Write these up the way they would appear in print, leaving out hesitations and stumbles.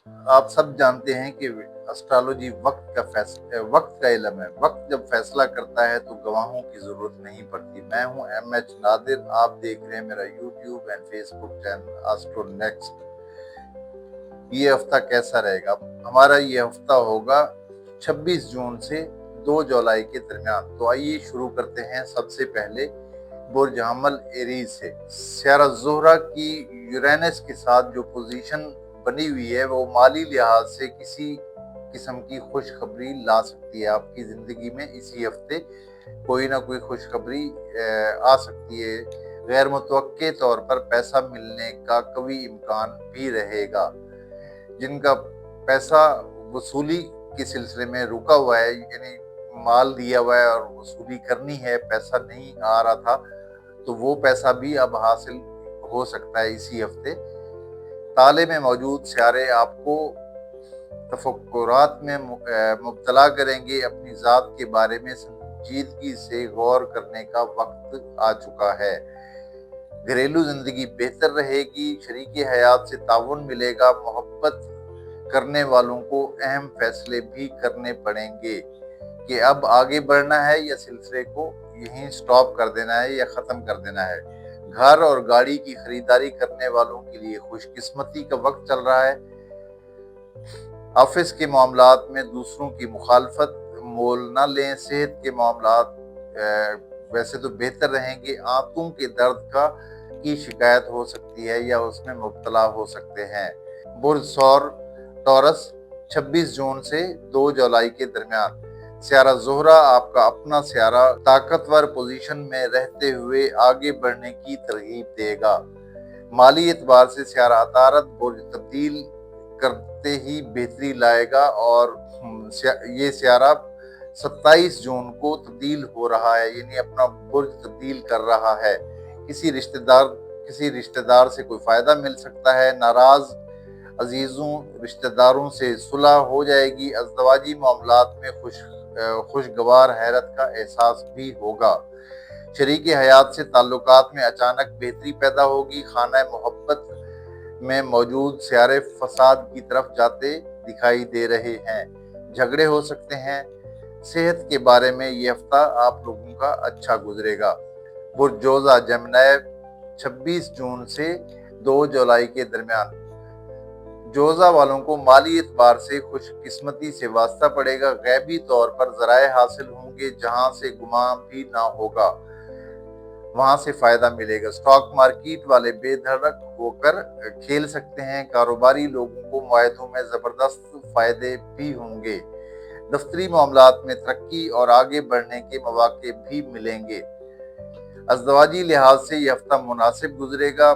آپ سب جانتے ہیں کہ اسٹرالوجی وقت کا علم ہے۔ وقت جب فیصلہ کرتا ہے تو گواہوں کی ضرورت نہیں پڑتی۔ میں ہوں ایم ایچ نادر، آپ دیکھ رہے ہیں میرا YouTube and Facebook channel Astro Next. یہ ہفتہ کیسا رہے گا؟ ہمارا یہ ہفتہ ہوگا 26 جون سے 2 جولائی کے درمیان۔ تو آئیے شروع کرتے ہیں۔ سب سے پہلے برج حمل ایریز سے سیارہ زہرہ کی یورینس کے ساتھ جو پوزیشن بنی ہوئی ہے وہ مالی لحاظ سے کسی قسم کی خوشخبری لا سکتی ہے۔ آپ کی زندگی میں اسی ہفتے کوئی نہ کوئی خوشخبری آ سکتی ہے۔ غیر متوقع طور پر پیسہ ملنے کا قوی امکان بھی رہے گا۔ جن کا پیسہ وصولی کے سلسلے میں رکا ہوا ہے، یعنی مال دیا ہوا ہے اور وصولی کرنی ہے، پیسہ نہیں آ رہا تھا، تو وہ پیسہ بھی اب حاصل ہو سکتا ہے اسی ہفتے۔ تالے میں موجود سیارے آپ کو تفکرات میں مبتلا کریں گے۔ اپنی ذات کے بارے میں سنجیدگی سے غور کرنے کا وقت آ چکا ہے۔ گھریلو زندگی بہتر رہے گی۔ شریک حیات سے تعاون ملے گا۔ محبت کرنے والوں کو اہم فیصلے بھی کرنے پڑیں گے کہ اب آگے بڑھنا ہے یا سلسلے کو یہیں سٹاپ کر دینا ہے یا ختم کر دینا ہے۔ گھر اور گاڑی کی خریداری کرنے والوں کے لیے خوش قسمتی کا وقت چل رہا ہے۔ آفس کے معاملات میں دوسروں کی مخالفت مول نہ لیں۔ صحت کے معاملات ویسے تو بہتر رہیں گے۔ آنتوں کے درد کی شکایت ہو سکتی ہے یا اس میں مبتلا ہو سکتے ہیں۔ برج ثور ٹورس 26 جون سے 2 جولائی کے درمیان سیارہ زہرہ آپ کا اپنا سیارہ طاقتور پوزیشن میں رہتے ہوئے آگے بڑھنے کی ترغیب دے گا۔ مالی اعتبار سے سیارہ عطارد برج تبدیل کرتے ہی بہتری لائے گا اور یہ سیارہ 27 جون کو تبدیل ہو رہا ہے، یعنی اپنا برج تبدیل کر رہا ہے۔ کسی رشتہ دار سے کوئی فائدہ مل سکتا ہے۔ ناراض عزیزوں رشتہ داروں سے صلح ہو جائے گی۔ ازدواجی معاملات میں خوشگوار حیرت کا احساس بھی ہوگا۔ شریک حیات سے تعلقات میں اچانک بہتری پیدا ہوگی۔ خانہ محبت میں موجود سیارے فساد کی طرف جاتے دکھائی دے رہے ہیں۔ جھگڑے ہو سکتے ہیں۔ صحت کے بارے میں یہ ہفتہ آپ لوگوں کا اچھا گزرے گا۔ برج جوزہ جیمنی 26 جون سے 2 جولائی کے درمیان جوزہ والوں کو مالی اعتبار سے خوش قسمتی سے واسطہ پڑے گا۔ غیبی طور پر ذرائع حاصل ہوں گے۔ جہاں سے گمان بھی نہ ہوگا وہاں سے فائدہ ملے گا۔ سٹاک مارکیٹ والے بے دھڑک ہو کر کھیل سکتے ہیں۔ کاروباری لوگوں کو معاہدوں میں زبردست فائدے بھی ہوں گے۔ دفتری معاملات میں ترقی اور آگے بڑھنے کے مواقع بھی ملیں گے۔ ازدواجی لحاظ سے یہ ہفتہ مناسب گزرے گا۔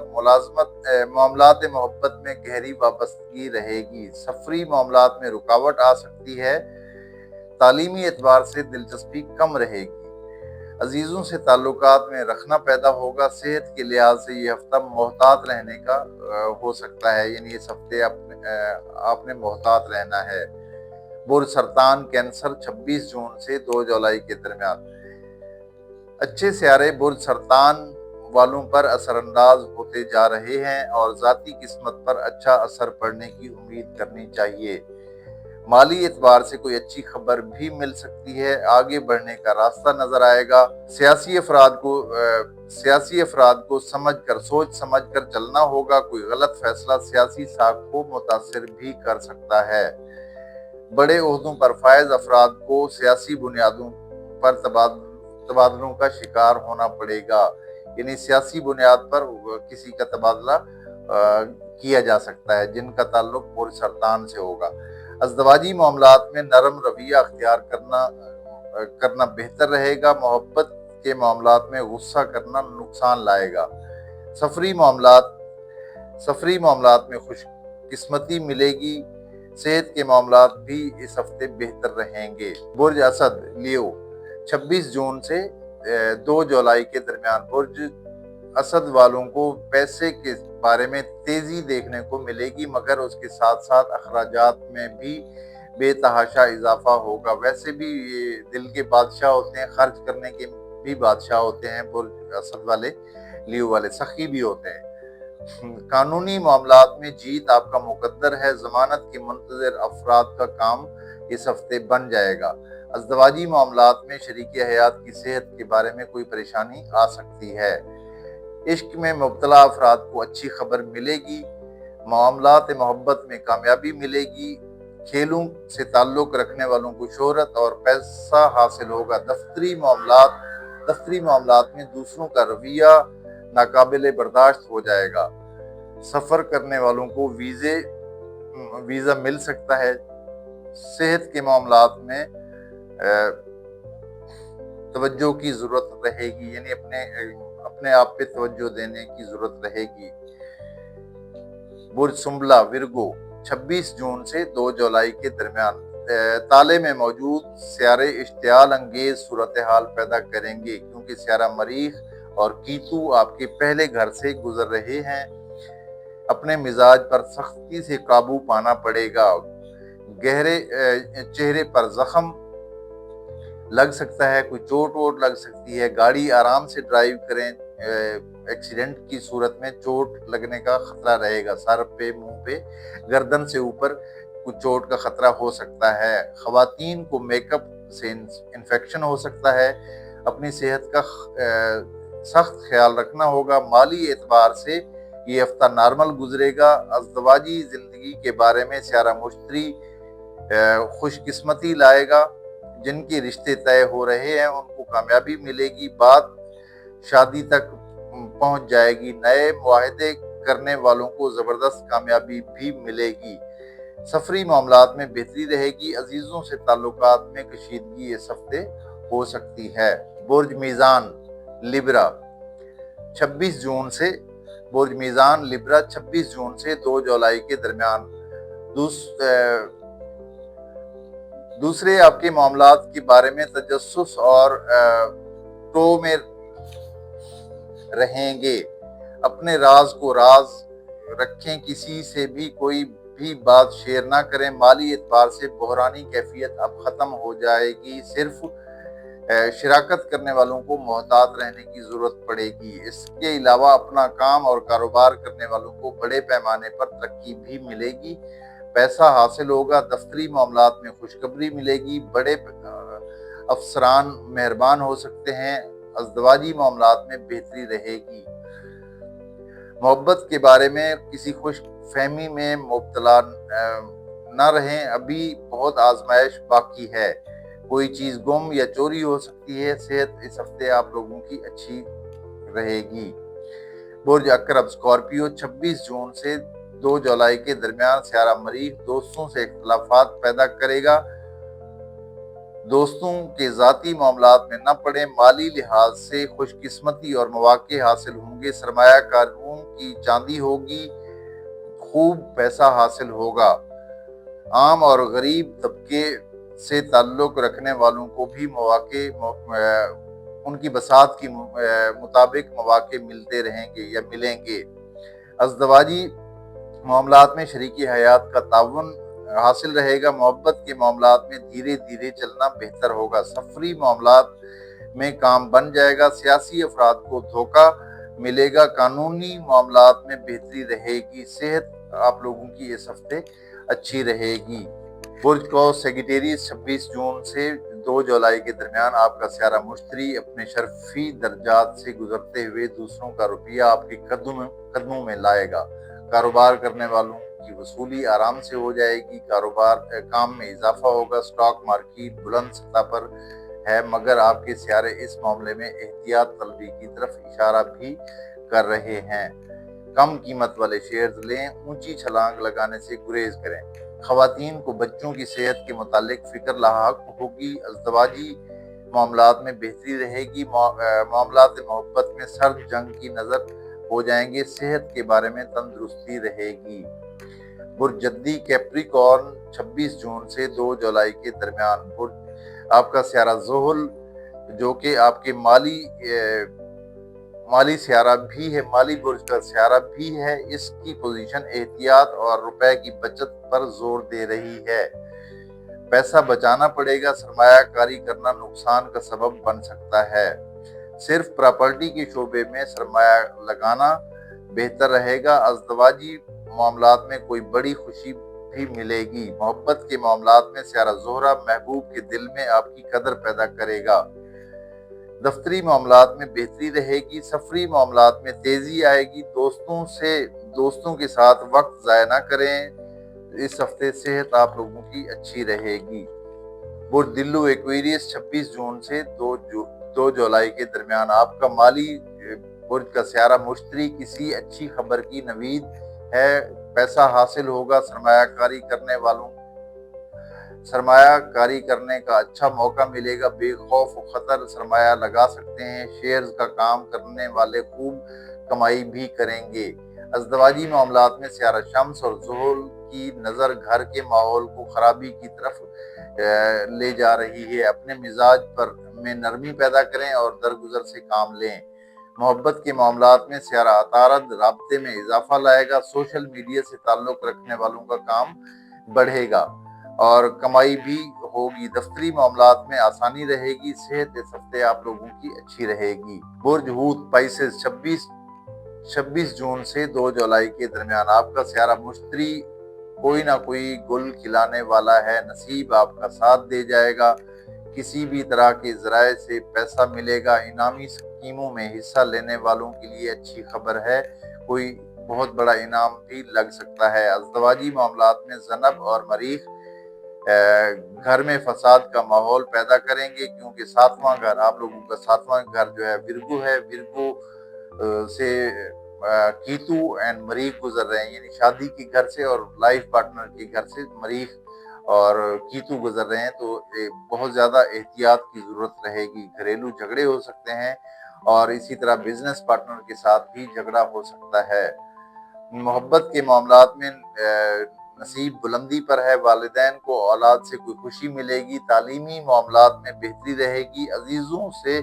معاملات محبت میں گہری وابستگی رہے گی۔ سفری معاملات میں رکاوٹ آ سکتی ہے۔ تعلیمی اعتبار سے دلچسپی کم رہے گی۔ عزیزوں سے تعلقات میں رکھنا پیدا ہوگا۔ صحت کے لحاظ سے یہ ہفتہ محتاط رہنے کا ہو سکتا ہے، یعنی اس ہفتے آپ نے محتاط رہنا ہے۔ برج سرطان کینسر 26 جون سے 2 جولائی کے درمیان اچھے سیارے برج سرطان والوں پر اثر انداز ہوتے جا رہے ہیں اور ذاتی قسمت پر اچھا اثر پڑنے کی امید کرنی چاہیے۔ مالی اعتبار سے کوئی اچھی خبر بھی مل سکتی ہے۔ آگے بڑھنے کا راستہ نظر آئے گا۔ سیاسی افراد کو سوچ سمجھ کر چلنا ہوگا۔ کوئی غلط فیصلہ سیاسی ساکھ کو متاثر بھی کر سکتا ہے۔ بڑے عہدوں پر فائز افراد کو سیاسی بنیادوں پر تبادلوں کا شکار ہونا پڑے گا، یعنی سیاسی بنیاد پر کسی کا تبادلہ کیا جا سکتا ہے جن کا تعلق برج سرطان سے ہوگا۔ ازدواجی معاملات میں نرم رویہ اختیار کرنا بہتر رہے گا۔ محبت کے معاملات میں غصہ کرنا نقصان لائے گا۔ سفری معاملات میں خوش قسمتی ملے گی۔ صحت کے معاملات بھی اس ہفتے بہتر رہیں گے۔ برج اسد لیو 26 جون سے 2 جولائی کے درمیان برج اسد والوں کو پیسے کے بارے میں تیزی دیکھنے کو ملے گی، مگر اس کے ساتھ ساتھ اخراجات میں بھی بے تحاشا اضافہ ہوگا۔ ویسے بھی یہ دل کے بادشاہ ہوتے ہیں، خرچ کرنے کے بھی بادشاہ ہوتے ہیں۔ برج اسد والے لیو والے سخی بھی ہوتے ہیں۔ कानूनी मामलात में जीत आपका मुकद्दर है। जमानत के मुंतजर अफराद का काम इस हफ्ते बन जाएगा। अज़दवाजी मामलात में शरीक हयात की सेहत के बारे में कोई परेशानी आ सकती है। इश्क में मुब्तला अफराद को अच्छी खबर मिलेगी। मामलात मोहब्बत में कामयाबी मिलेगी। खेलों से ताल्लुक़ रखने वालों को शोहरत और पैसा हासिल होगा। दफ्तरी मामलात में दूसरों का रवैया नाकाबिले बर्दाश्त हो जाएगा। सफ़र करने वालों को वीज़ा मिल सकता है। सेहत के मामलात में तवज्जो की ज़रूरत रहेगी, यानी अपने आप पे तवज्जो देने की ज़रूरत रहेगी। बुर्ज सुंबला विरगो 26 जून से 2 जुलाई के दरमियान ताले में मौजूद सियारे इश्तियाल अंगेज सूरत हाल पैदा करेंगे, क्योंकि सियारा मरीख और कीतू आपके पहले घर से गुजर रहे हैं। अपने मिजाज पर सख्ती से काबू पाना पड़ेगा। गहरे चेहरे पर जख्म लग सकता है, कोई चोट वोट लग सकती है। गाड़ी आराम से ड्राइव करें। एक्सीडेंट की सूरत में चोट लगने का खतरा रहेगा। सर पे, मुंह पे, गर्दन से ऊपर कुछ चोट का खतरा हो सकता है। खवातीन को मेकअप से इन्फेक्शन हो सकता है। अपनी सेहत का सख्त ख्याल रखना होगा। माली एतबार से ये हफ्ता नॉर्मल गुजरेगा। अज़दवाजी जिंदगी के बारे में सियारा मुश्तरी खुशकिस्मती लाएगा। जिनके रिश्ते तय हो रहे हैं उनको कामयाबी मिलेगी। बात शादी तक पहुंच जाएगी। नए मुआहदे करने वालों को जबरदस्त कामयाबी भी मिलेगी। सफरी मामलात में बेहतरी रहेगी। अजीजों से ताल्लुकात में कशीदगी इस हफ्ते हो सकती है। बुर्ज मीज़ान लिब्रा 26 जून से बुर्ज मीज़ान लिब्रा 26 जून से 2 जुलाई के दरमियान दूसरे आपके मामलात के बारे में तजस्सुस और टो में रहेंगे। अपने राज को राज रखें। किसी से भी कोई भी बात शेयर ना करें। माली एतबार से बहरानी कैफियत अब खत्म हो जाएगी। सिर्फ शिराकत करने वालों को मोहतात रहने की जरूरत पड़ेगी। इसके अलावा अपना काम और कारोबार करने वालों को बड़े पैमाने पर तरक्की भी मिलेगी। पैसा हासिल होगा। दफ्तरी मामलात में खुशखबरी मिलेगी। बड़े अफसरान मेहरबान हो सकते हैं। अज़दवाजी मामलात में बेहतरी रहेगी। मोहब्बत के बारे में किसी खुश फहमी में मुब्तला न रहें। अभी बहुत आजमाइश बाकी है। कोई चीज़ गुम या चोरी हो सकती है। सेहत इस हफ्ते आप लोगों की अच्छी रहेगी। बुर्ज अकरब स्कॉर्पियो 26 जून से 2 जुलाई के दरमियान सियारा मरीख दोस्तों से इख्तलाफात पैदा करेगा। दोस्तों के ज़ाती मामलात में न पड़े। माली लिहाज से खुशकिस्मती और मौके हासिल होंगे। सरमायाकारों की चांदी होगी। खूब पैसा हासिल होगा। आम और गरीब तबके से ताल्लुक़ रखने वालों को भी मौके उनकी बसात की मुताबिक मौके मिलते रहेंगे या मिलेंगे। अज़दवाजी मामलात में शरीकी हयात का ताउन हासिल रहेगा। मोहब्बत के मामलात में धीरे धीरे चलना बेहतर होगा। सफरी मामलात में काम बन जाएगा। सियासी अफराद को धोखा मिलेगा। कानूनी मामलात में बेहतरी रहेगी। सेहत आप लोगों की इस हफ्ते अच्छी रहेगी। बुर्ज को सेक्रेटेरियस 26 जून से 2 जुलाई के दरमियान आपका सियारा मुश्तरी अपने शर्फी दर्जात से गुजरते हुए दूसरों का रुपया आपके कदमों में लाएगा। कारोबार करने वालों की वसूली आराम से हो जाएगी। काम में इजाफा होगा। स्टॉक मार्केट बुलंद सतह पर है, मगर आपके सियारे इस मामले में एहतियात तलबी की तरफ इशारा भी कर रहे हैं। कम कीमत वाले शेयर्स लें। ऊंची छलांग लगाने से गुरेज करें। खवातीन को बच्चों की सेहत के मुतालिक फिक्र लाहक होगी। अज़दवाजी मामलात में बेहतरी रहेगी। मामलात मोहब्बत में सर्द जंग की नज़र हो जाएंगे। सेहत के बारे में तंदुरुस्ती रहेगी। बुर्ज जद्दी कैप्रिकॉर्न 26 जून से 2 जुलाई के दरमियान बुर्ज आपका सियारा ज़ोहल जो कि आपके माली सियारा भी है, माली बुर्ज का सियारा भी है। इसकी पोजीशन एहतियात और रुपए की बचत पर जोर दे रही है। पैसा बचाना पड़ेगा। सरमायाकारी करना नुकसान का सबब बन सकता है। सिर्फ प्रॉपर्टी के शोबे में सरमाया लगाना बेहतर रहेगा। अज़दवाजी मामलात में कोई बड़ी खुशी भी मिलेगी। मोहब्बत के मामलात में सियारा ज़ोहरा महबूब के दिल में आपकी कदर पैदा करेगा। दफ्तरी मामलात में बेहतरी रहेगी। सफरी मामलात में तेजी आएगी। दोस्तों के साथ वक्त ज़ाया ना करें। इस हफ्ते सेहत आप लोगों की अच्छी रहेगी। बुर्ज दिल्लू एक्वेरियस 26 जून से 2 जुलाई के दरमियान आपका माली बुर्ज का सियारा मुश्तरी किसी अच्छी खबर की नवीद है। पैसा हासिल होगा। सरमायाकारी करने का अच्छा मौका मिलेगा। बेखौफ खतर सरमाया लगा सकते हैं। शेयर्स का काम करने वाले खूब कमाई भी करेंगे। अज़दवाजी मामलात में सियारा शम्स और ज़ुहल की नज़र घर के माहौल को खराबी की तरफ ले जा रही है। अपने मिजाज में नरमी पैदा करें और दरगुजर से काम लें। मोहब्बत के मामलात में सियारा अतारद राब्ते में इजाफा लाएगा। सोशल मीडिया से ताल्लुक़ रखने वालों का काम बढ़ेगा और कमाई भी होगी। दफ्तरी मामलात में आसानी रहेगी। सेहत इस हफ्ते आप लोगों की अच्छी रहेगी। बुर्ज हूत स्पाइसेस 26 जून से 2 जुलाई के दरमियान आपका सियारा मुश्तरी कोई ना कोई गुल खिलाने वाला है। नसीब आपका साथ दे जाएगा। किसी भी तरह के ज़राए से पैसा मिलेगा। इनामी स्कीमों में हिस्सा लेने वालों के लिए अच्छी खबर है। कोई बहुत बड़ा इनाम भी लग सकता है। अज़दवाजी मामलात में ज़नब और मरीख घर में फसाद का माहौल पैदा करेंगे, क्योंकि 7वां घर आप लोगों का 7वां घर जो है विरगु है। विरगु से कीतु एंड मरीख गुजर रहे हैं, यानी शादी के घर से और लाइफ पार्टनर के घर से मरीख और कीतु गुजर रहे हैं। तो बहुत ज़्यादा एहतियात की ज़रूरत रहेगी। घरेलू झगड़े हो सकते हैं और इसी तरह बिजनेस पार्टनर के साथ भी झगड़ा हो सकता है। मोहब्बत के मामलात में नसीब बुलंदी पर है। वालिदैन को औलाद से कोई खुशी मिलेगी। तालीमी मामलात में बेहतरी रहेगी। अजीज़ों से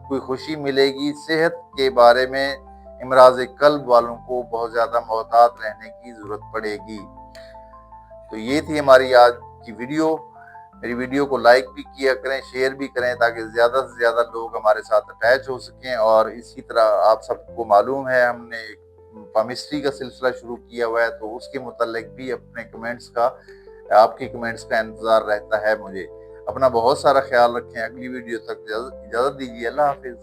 कोई खुशी मिलेगी। सेहत के बारे में इमराज कल्ब वालों को बहुत ज़्यादा मोहतात रहने की ज़रूरत पड़ेगी। तो ये थी हमारी आज की वीडियो। मेरी वीडियो को लाइक भी किया करें, शेयर भी करें, ताकि ज़्यादा से ज़्यादा लोग हमारे साथ अटैच हो सकें। और इसी तरह आप सबको मालूम है हमने पामिस्ट्री का सिलसिला शुरू किया हुआ है, तो उसके मुतालिक भी अपने आपके कमेंट्स का इंतज़ार रहता है मुझे। अपना बहुत सारा ख्याल रखें। अगली वीडियो तक इजाज़त दीजिए। अल्लाह हाफिज़।